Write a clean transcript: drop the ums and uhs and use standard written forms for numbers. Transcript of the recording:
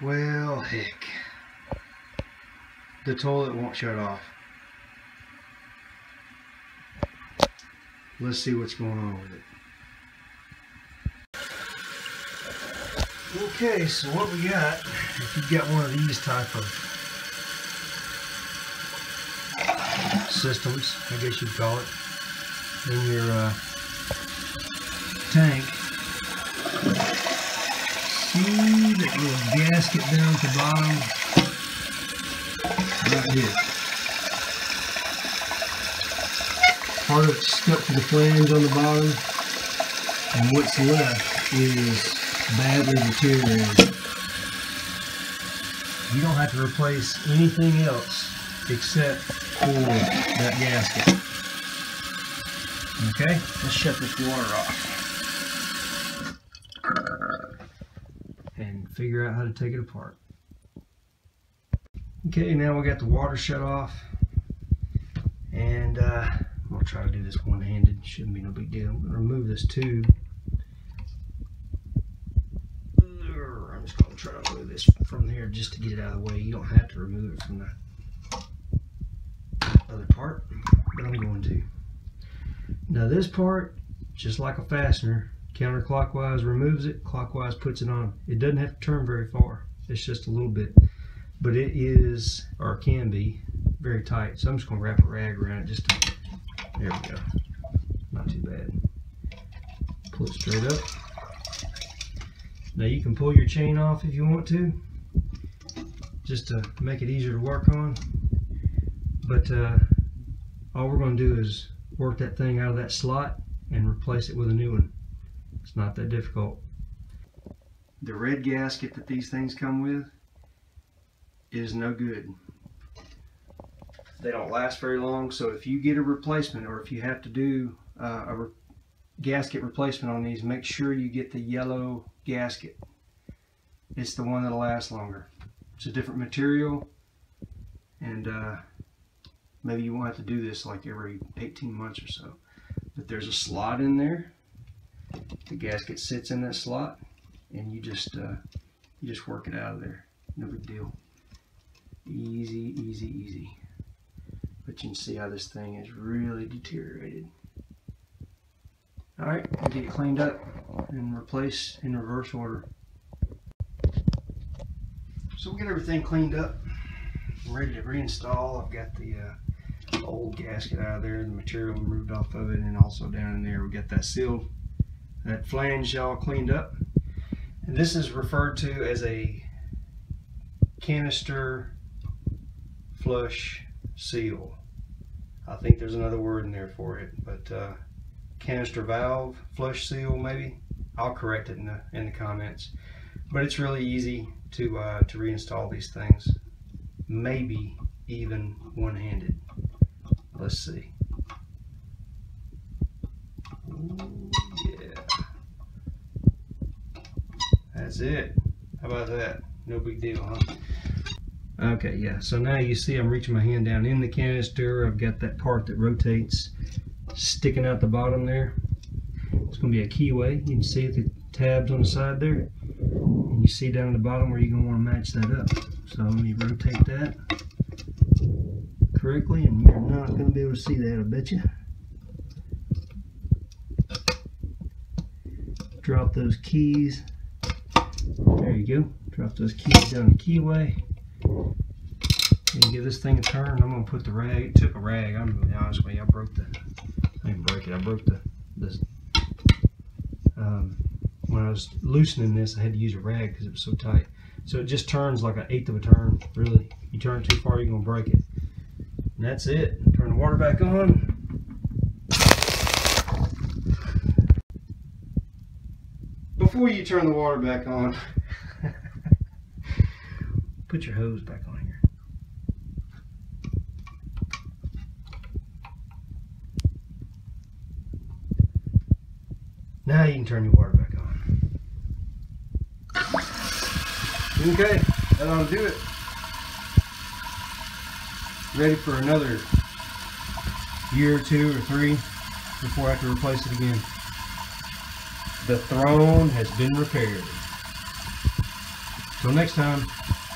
Well, heck. The toilet won't shut off. Let's see what's going on with it. Okay, so what we got, if you've got one of these type of systems, I guess you'd call it, in your tank, see that little gasket down at the bottom? Right here. Part of it's stuck to the flange on the bottom, and what's left is badly deteriorated. You don't have to replace anything else except for that gasket. Okay, let's shut this water off and figure out how to take it apart. Okay, now we got the water shut off, and I'm going to try to do this one-handed. Shouldn't be no big deal. I'm going to remove this tube. I'm just going to try to remove this from here just to get it out of the way. You don't have to remove it from the other part, but I'm going to. Now this part, just like a fastener, counterclockwise removes it, clockwise puts it on. It doesn't have to turn very far. It's just a little bit. But it is, or can be, very tight. So I'm just going to wrap a rag around it just to, there we go. Not too bad. Pull it straight up. Now you can pull your chain off if you want to, just to make it easier to work on. But all we're going to do is work that thing out of that slot and replace it with a new one. It's not that difficult. The red gasket that these things come with is no good. They don't last very long, so if you get a replacement, or if you have to do a gasket replacement on these, make sure you get the yellow gasket. It's the one that'll last longer. It's a different material, and maybe you won't have to do this like every 18 months or so. But there's a slot in there. The gasket sits in that slot, and you just work it out of there. No big deal. Easy, easy, easy. But you can see how this thing is really deteriorated. Alright, we'll get it cleaned up and replace in reverse order. So we'll get everything cleaned up. I'm ready to reinstall. I've got the old gasket out of there, the material removed off of it, and also down in there we got that sealed, that flange all cleaned up. And this is referred to as a canister flush seal. I think there's another word in there for it, but canister valve flush seal maybe. I'll correct it in the comments. But it's really easy to reinstall these things, maybe even one-handed. Let's see. Ooh, yeah, that's it. How about that? No big deal, huh? Okay, yeah, so now you see I'm reaching my hand down in the canister. I've got that part that rotates sticking out the bottom there. It's going to be a keyway. You can see the tabs on the side there. And you see down at the bottom where you're going to want to match that up. So let me rotate that correctly, and you're not going to be able to see that, I bet you. Drop those keys. There you go. Drop those keys down the keyway. And give this thing a turn. I'm going to put the rag. It took a rag. I'm going to be honest with you. I broke the. I didn't break it. I broke this. When I was loosening this, I had to use a rag because it was so tight. So it just turns like 1/8 of a turn. Really, you turn too far, you're going to break it. And that's it. Turn the water back on. Before you turn the water back on, put your hose back on here. Now you can turn your water back on. Okay, that ought to do it. Ready for another year or 2 or 3 before I have to replace it again. The throne has been repaired. Till next time.